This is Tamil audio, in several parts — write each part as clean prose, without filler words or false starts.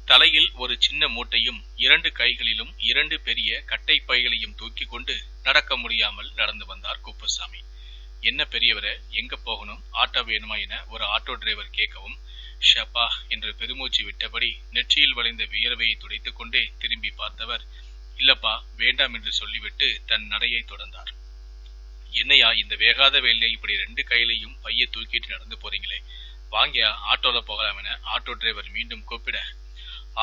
தலையில் ஒரு சின்ன மூட்டையும் 2 கைகளிலும் 2 பெரிய கட்டை பைகளையும் தூக்கி கொண்டு நடக்க முடியாமல் நடந்து வந்தார் குப்புசாமி. என்ன பெரியவரே, எங்க போகணும், ஆட்டோ வேணுமா என ஒரு ஆட்டோ டிரைவர் கேட்கவும், ஷப்பா என்று பெருமூச்சு விட்டபடி நெற்றியில் வளைந்த வியர்வையை துடைத்துக் கொண்டே திரும்பி பார்த்தவர், இல்லப்பா வேண்டாம் என்று சொல்லிவிட்டு தன் நடையை தொடர்ந்தார். என்னையா இந்த வேகாத வேலையை இப்படி 2 கையிலையும் பைய தூக்கிட்டு நடந்து போறீங்களே, வாங்கியா ஆட்டோல போகலாம் என ஆட்டோ டிரைவர் மீண்டும் கூப்பிட,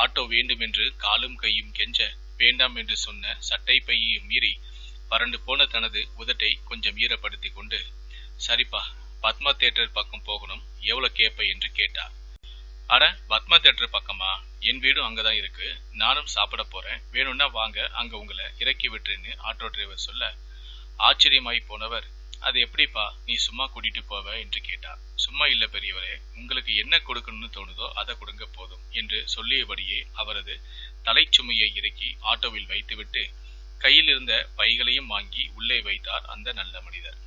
ஆட்டோ வேண்டும் என்று காலும் கையும் கெஞ்ச, வேண்டாம் என்று சொன்ன சட்டை பையையும் மீறி வறண்டு போன தனது உதட்டை கொஞ்சம் ஈரப்படுத்தி கொண்டு, சரிப்பா பத்மா தியேட்டர் பக்கம் போகணும், எவ்வளவு கேப்ப என்று கேட்டார். அட பத்மா தியேட்டர் பக்கமா, என் வீடும் அங்கதான் இருக்கு, நானும் சாப்பிட போறேன், வேணும்னா வாங்க அங்க உங்களை இறக்கி விட்டுருன்னு ஆட்டோ டிரைவர் சொல்ல, ஆச்சரியமாய் போனவர், அது எப்படிப்பா நீ சும்மா கூட்டிட்டு போவ என்று கேட்டார். சும்மா இல்ல பெரியவரே, உங்களுக்கு என்ன கொடுக்கணும்னு தோணுதோ அதை கொடுங்க போதும் என்று சொல்லியபடியே அவரது தலைச்சுமையை இறக்கி ஆட்டோவில் வைத்துவிட்டு கையில் இருந்த பைகளையும் வாங்கி உள்ளே வைத்தார் அந்த நல்ல மனிதர்.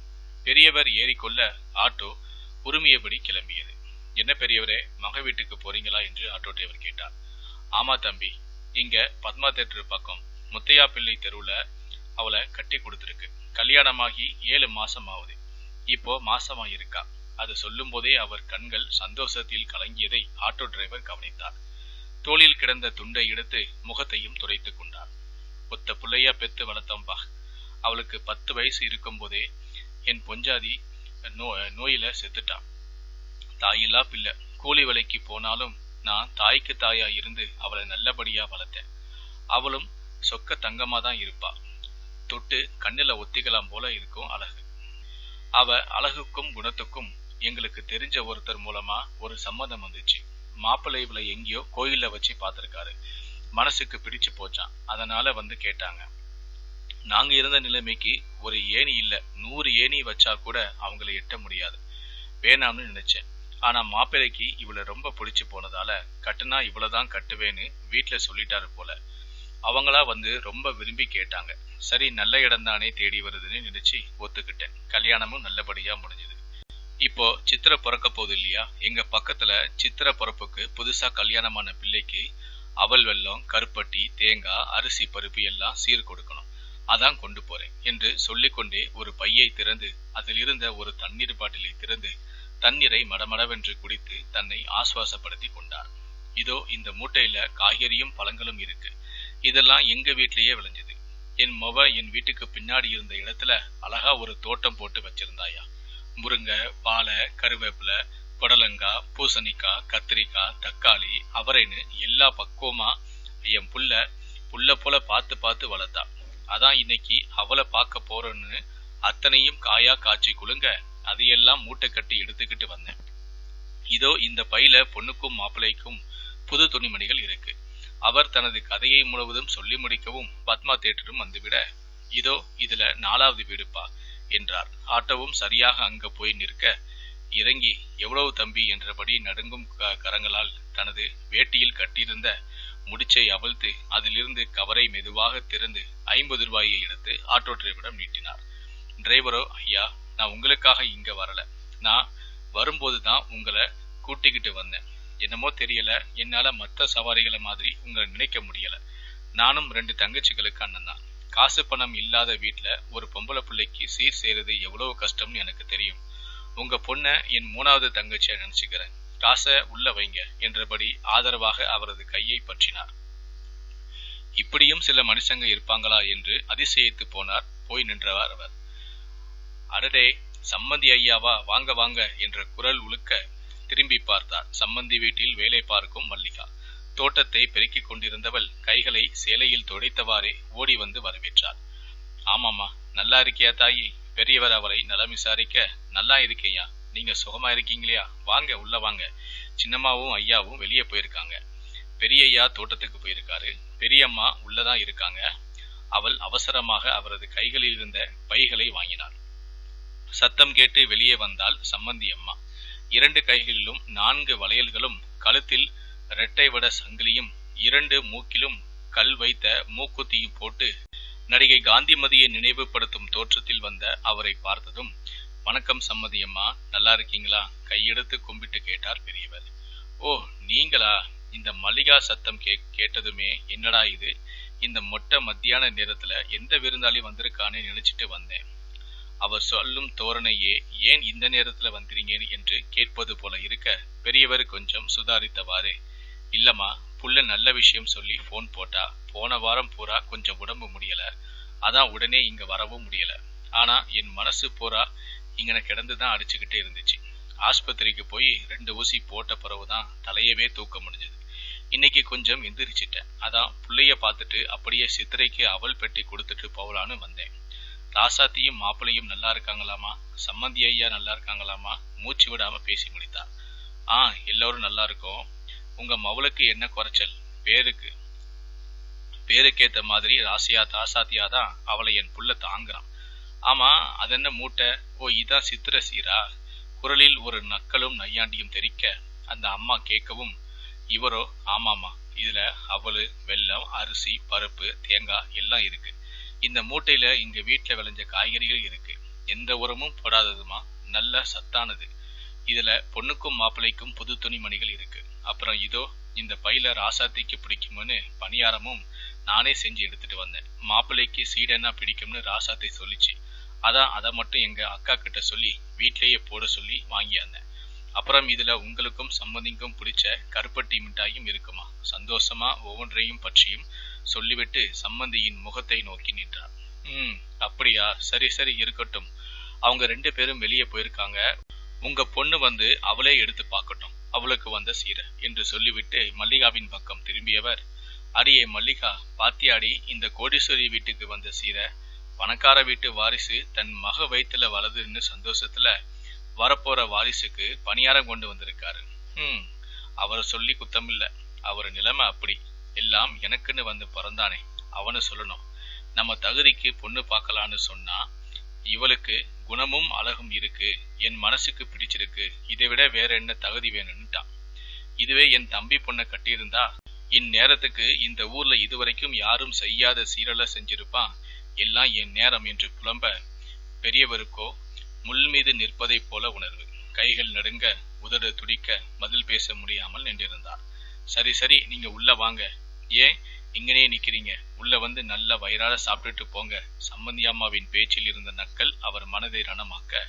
பெரியவர் ஏறிக்கொள்ள ஆட்டோ உரிமையபடி கிளம்பியது. என்ன பெரியவரே, மக வீட்டுக்கு போறீங்களா என்று ஆட்டோ டிரைவர் கேட்டார். ஆமா தம்பி, இங்க பத்மா தியேட்டர் பக்கம் முத்தையா பிள்ளை தெருவுல அவளை கட்டி கொடுத்துருக்கு, கல்யாணமாகி 7 மாசம் ஆகுது, இப்போ மாசமா இருக்கா. அது சொல்லும் போதே அவர் கண்கள் சந்தோஷத்தில் கலங்கியதை ஆட்டோ டிரைவர் கவனித்தார். தோளில் கிடந்த துண்டை எடுத்து முகத்தையும் துடைத்துக் கொண்டார். ஒத்த பிள்ளையா பெத்து வளர்த்தம்பா, அவளுக்கு 10 வயசு இருக்கும் போதே என் பொஞ்சாதி நோயில செத்துட்டான். தாயில்லா பிள்ளை, கூலி வேலைக்கு போனாலும் நான் தாய்க்கு தாயா இருந்து அவளை நல்லபடியா வளர்த்தேன். அவளும் சொக்க தங்கமா தான் இருப்பா, தொட்டு கண்ணில ஒத்திக்கலாம் போல இருக்கும் அழகு. அவ அழகுக்கும் குணத்துக்கும் எங்களுக்கு தெரிஞ்ச ஒருத்தர் மூலமா ஒரு சம்மதம் வந்துச்சு. மாப்பிள்ளை இவளை எங்கேயோ கோயில்ல வச்சு பார்த்திருக்காரு, மனசுக்கு பிடிச்சு போச்சான், அதனால வந்து கேட்டாங்க. நாங்க இருந்த நிலைமைக்கு ஒரு ஏணி இல்ல, 100 ஏணி வச்சா கூட அவங்களை எட்ட முடியாது, வேணாம்னு நினைச்சேன். ஆனா மாப்பிள்ளைக்கு இவளை ரொம்ப பிடிச்சு போனதால கட்டுனா இவ்வளவுதான் கட்டுவேன்னு வீட்டுல சொல்லிட்டாரு போல. அவங்களா வந்து ரொம்ப விரும்பி கேட்டாங்க. சரி நல்ல இடம் தானே தேடி வருதுன்னு நினைச்சு ஒத்துக்கிட்டேன். கல்யாணமும் நல்லபடியா முடிஞ்சது. இப்போ சித்திரை பிறக்க போகுது இல்லையா, எங்க பக்கத்துல சித்திரை பிறப்புக்கு புதுசா கல்யாணமான பிள்ளைக்கு அவல் வெல்லம், கருப்பட்டி, தேங்காய், அரிசி, பருப்பு எல்லாம் சீர் கொடுக்கணும், அதான் கொண்டு போறேன் என்று சொல்லிக்கொண்டே ஒரு பையை திறந்து அதில் இருந்த ஒரு தண்ணீர் பாட்டிலை திறந்து தண்ணீரை மடமடவென்று குடித்து தன்னை ஆசுவாசப்படுத்தி கொண்டார். இதோ இந்த மூட்டையில காய்கறியும் பழங்களும் இருக்கு, இதெல்லாம் எங்க வீட்லயே விளைஞ்சது. என் வீட்டுக்கு பின்னாடி இருந்த இடத்துல அழகா ஒரு தோட்டம் போட்டு வச்சிருந்தாயா, முருங்கை, வாழை, கருவேப்பிலை, புடலங்காய், பூசணிக்காய், கத்திரிக்காய், தக்காளி, அவரைன்னு எல்லா பக்குவமா என் புள்ள போல பார்த்து பார்த்து வளர்த்தா. அதான் இன்னைக்கு அவளை பார்க்க போறோன்னு அத்தனையும் காயா காய்ச்சி குலுங்க அதையெல்லாம் மூட்டை கட்டி எடுத்துக்கிட்டு வந்தேன். இதோ இந்த பையில பொண்ணுக்கும் மாப்பிள்ளைக்கும் புது துணிமணிகள் இருக்கு. அவர் தனது கதையை முழுவதும் சொல்லி முடிக்கவும் பத்மா தியேட்டரும் வந்துவிட, இதோ இதுல 4வது வீடுப்பா என்றார். ஆட்டோவும் சரியாக அங்க போய் நிற்க, இறங்கி எவ்வளவு தம்பி என்றபடி நடுங்கும் கரங்களால் தனது வேட்டியில் கட்டியிருந்த முடிச்சை அவிழ்த்து அதிலிருந்து கவரை மெதுவாக திறந்து 50 ரூபாயை எடுத்து ஆட்டோ டிரைவரிடம் நீட்டினார். டிரைவரோ, ஐயா நான் உங்களுக்காக இங்க வரல, நான் வரும்போதுதான் உங்களை கூட்டிக்கிட்டு வந்தேன். என்னமோ தெரியல, என்னால மற்ற சவாரிகளை மாதிரி உங்களை நினைக்க முடியல. நானும் 2 தங்கச்சிகளுக்கு அண்ணன் தான். காசு பணம் இல்லாத வீட்டுல ஒரு பொம்பளை பிள்ளைக்கு சீர் செய்யறது எவ்வளவு கஷ்டம்னு எனக்கு தெரியும். உங்க பொண்ணை என் 3வது தங்கச்சியா நினைச்சுக்கிறேன், காசை உள்ள வைங்க என்றபடி ஆதரவாக அவரது கையை பற்றினார். இப்படியும் சில மனுஷங்க இருப்பாங்களா என்று அதிசயித்து போய் நின்றவர் அவர். அடடே சம்மந்தி ஐயாவா, வாங்க வாங்க என்ற குரல் உழுக்க திரும்பி பார்த்தார். சம்மந்தி வீட்டில் வேலை பார்க்கும் மல்லிகா. தோட்டத்தை பெருக்கிக் கொண்டிருந்தவள் கைகளை சேலையில் துடைத்தவாறே ஓடி வந்து வரவேற்றார். ஆமாமா, நல்லா இருக்கியா தாயி? பெரியவர் அவரை நலம் விசாரிக்க, நல்லா இருக்கேயா, நீங்க சுகமா இருக்கீங்களா? வாங்க உள்ள வாங்க. சின்னம்மாவும் ஐயாவும் வெளியே போயிருக்காங்க, பெரியய்யா தோட்டத்துக்கு போயிருக்காரு, பெரியம்மா உள்ளதான் இருக்காங்க. அவள் அவசரமாக அவரது கைகளில் இருந்த பைகளை வாங்கினார். சத்தம் கேட்டு வெளியே வந்தால் சம்மந்தி அம்மா. 2 கைகளிலும் 4 வளையல்களும், கழுத்தில் 2 வட சங்கிலியும், 2 மூக்கிலும் கல் வைத்த மூக்குத்தியும் போட்டு நடிகை காந்திமதியை நினைவுபடுத்தும் தோற்றத்தில் வந்த அவரை பார்த்ததும், வணக்கம் சம்மதி அம்மா, நல்லா இருக்கீங்களா? கையெடுத்து கும்பிட்டு கேட்டார் பெரியவர். ஓ நீங்களா, இந்த மல்லிகா சத்தம் கேட்டதுமே என்னடா இது, இந்த மொட்டை மத்தியான நேரத்துல எந்த விருந்தாளி வந்திருக்கான்னு நினைச்சிட்டு வந்தேன். அவர் சொல்லும் தோரணையே ஏன் இந்த நேரத்துல வந்தீங்க என்று கேட்பது போல இருக்க, பெரியவர் கொஞ்சம் சுதாரித்தவாறு, இல்லம்மா, புள்ள நல்ல விஷயம் சொல்லி போன் போட்டா, போன வாரம் பூரா கொஞ்சம் உடம்பு முடியல, அதான் உடனே இங்க வரவும் முடியல. ஆனா என் மனசு பூரா இங்கன கிடந்துதான் அடிச்சுக்கிட்டே இருந்துச்சு. ஆஸ்பத்திரிக்கு போய் 2 ஊசி போட்ட பிறகுதான் தலையவே தூக்க முடிஞ்சது. இன்னைக்கு கொஞ்சம் எந்திரிச்சிட்டேன். அதான் புள்ளைய பார்த்துட்டு அப்படியே சித்திரைக்கு அவல் பெட்டி கொடுத்துட்டு போகலான்னு வந்தேன். ராசாத்தியும் மாப்பிள்ளையும் நல்லா இருக்காங்களாமா? சம்மந்தி ஐயா நல்லா இருக்காங்களாமா? மூச்சு விடாம பேசி முடித்தார். எல்லாரும் நல்லா இருக்கும். உங்க மவளுக்கு என்ன குறைச்சல்? பேருக்கேத்த மாதிரி ராசாத்தியாதான் அவளை என் புள்ள தாங்குறான். ஆமா, அதென்ன மூட்டை? இதான் சித்திர சீரா? குரலில் ஒரு நக்கலும் நையாண்டியும் தெரிக்க அந்த அம்மா கேட்கவும், இவரோ, ஆமாமா, இதுல அவளு, வெல்லம், அரிசி, பருப்பு, தேங்காய் எல்லாம் இருக்கு. இந்த மூட்டையில எங்க வீட்டுல விளைஞ்ச காய்கறிகள் இருக்கு. எந்த உரமும் போடாததுமா, நல்ல சத்தானது. இதுல பொண்ணுக்கும் மாப்பிள்ளைக்கும் புது துணிமணிகள் இருக்கு. அப்புறம் இதோ இந்த பையில ராசாத்திக்கு பிடிக்கும்னு பணியாரமும் நானே செஞ்சு எடுத்துட்டு வந்தேன். மாப்பிள்ளைக்கு சீடனா பிடிக்கும்னு ராசாத்தி சொல்லிச்சு. அதான் அதை மட்டும் எங்க அக்கா கிட்ட சொல்லி வீட்லயே போட சொல்லி வாங்கியாந்தேன். அப்புறம் இதுல உங்களுக்கும் சம்மந்திக்கும் பிடிச்ச கருப்பட்டி மிட்டாயும் இருக்குமா? சந்தோஷமா ஒவ்வொன்றையும் பற்றியும் சொல்லிவிட்டு சம்மந்தியின் முகத்தை நோக்கி நின்றார். அப்படியா, சரி சரி இருக்கட்டும். அவங்க 2 பேரும் வெளியே போயிருக்காங்க. உங்க பொண்ணு வந்து அவளே எடுத்து பார்க்கட்டும், அவளுக்கு வந்த சீரை என்று சொல்லிவிட்டு மல்லிகாவின் பக்கம் திரும்பியவர், அடியே மல்லிகா, பாத்தியாடி இந்த கோடீஸ்வரி வீட்டுக்கு வந்த சீரை? பணக்கார வீட்டு வாரிசு தன் மக வயிற்றுல வளதுன்னு சந்தோஷத்துல வரப்போற வாரிசுக்கு பணியாரம் கொண்டு வந்திருக்காரு. அவரை சொல்லி குத்தமில்ல, அவர் நிலைமை அப்படி. எல்லாம் எனக்குன்னு வந்து பிறந்தானே, அவனு சொல்லணும். நம்ம தகுதிக்கு பொண்ணு பார்க்கலான்னு சொன்னா, இவளுக்கு குணமும் அழகும் இருக்கு, என் மனசுக்கு பிடிச்சிருக்கு, இதை விட வேற என்ன தகுதி வேணும்னுட்டான். இதுவே என் தம்பி பொண்ணை கட்டியிருந்தா இந்நேரத்துக்கு இந்த ஊர்ல இதுவரைக்கும் யாரும் செய்யாத சீரலை செஞ்சிருப்பான். எல்லாம் என் நேரம் என்று புலம்ப பெரியவருக்கோ முள் மீது நிற்பதை போல உணர்வு. கைகள் நடுங்க, உதடு துடிக்க பதில் பேச முடியாமல் நின்றிருந்தார். சரி சரி, நீங்க உள்ள வாங்க. ஏன் இங்கனே நிக்கிறீங்க? உள்ள வந்து நல்ல வயிறார சாப்பிட்டுட்டு போங்க. சம்மந்தி அம்மாவின் பேச்சில் இருந்த நக்கல் அவர் மனதை ரணமாக்க,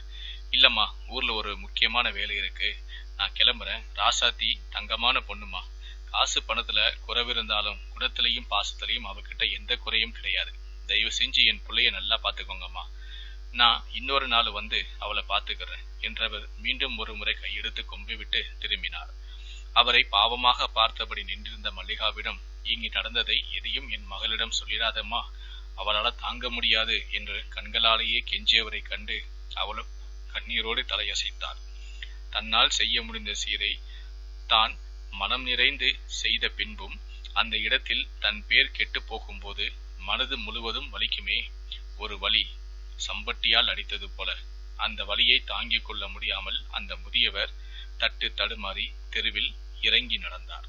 இல்லம்மா, ஊர்ல ஒரு முக்கியமான வேலை இருக்கு, நான் கிளம்புறேன். ராசாத்தி தங்கமான பொண்ணுமா, காசு பணத்துல குறைவிருந்தாலும் குணத்திலையும் பாசத்திலையும் அவகிட்ட எந்த குறையும் கிடையாது. தயவு செஞ்சு என் பிள்ளைய நல்லா பாத்துக்கோங்கம்மா. நான் இன்னொரு நாள் வந்து அவளை பாத்துக்கிறேன் என்றவர் மீண்டும் ஒரு முறை கையெடுத்து கொம்பி விட்டு திரும்பினார். அவரை பாவமாக பார்த்தபடி நின்றிருந்த மல்லிகாவிடம், இங்கு நடந்ததை எதையும் என் மகளிடம் சொல்லிடாதம்மா, அவளால் தாங்க முடியாது என்று கண்களாலேயே கெஞ்சியவரை கண்டு அவளும் கண்ணீரோடு தலையசைத்தார். தன்னால் செய்ய முடிந்த சீரை தான் மனம் நிறைந்து செய்த பின்பும் அந்த இடத்தில் தன் பேர் கெட்டு போகும்போது மனது முழுவதும் வலிக்குமே. ஒரு வலி சம்பட்டியால் அடித்தது போல. அந்த வலியை தாங்கிக் கொள்ள முடியாமல் அந்த முதியவர் தட்டு தடுமாறி தெருவில் இறங்கி நடந்தார்.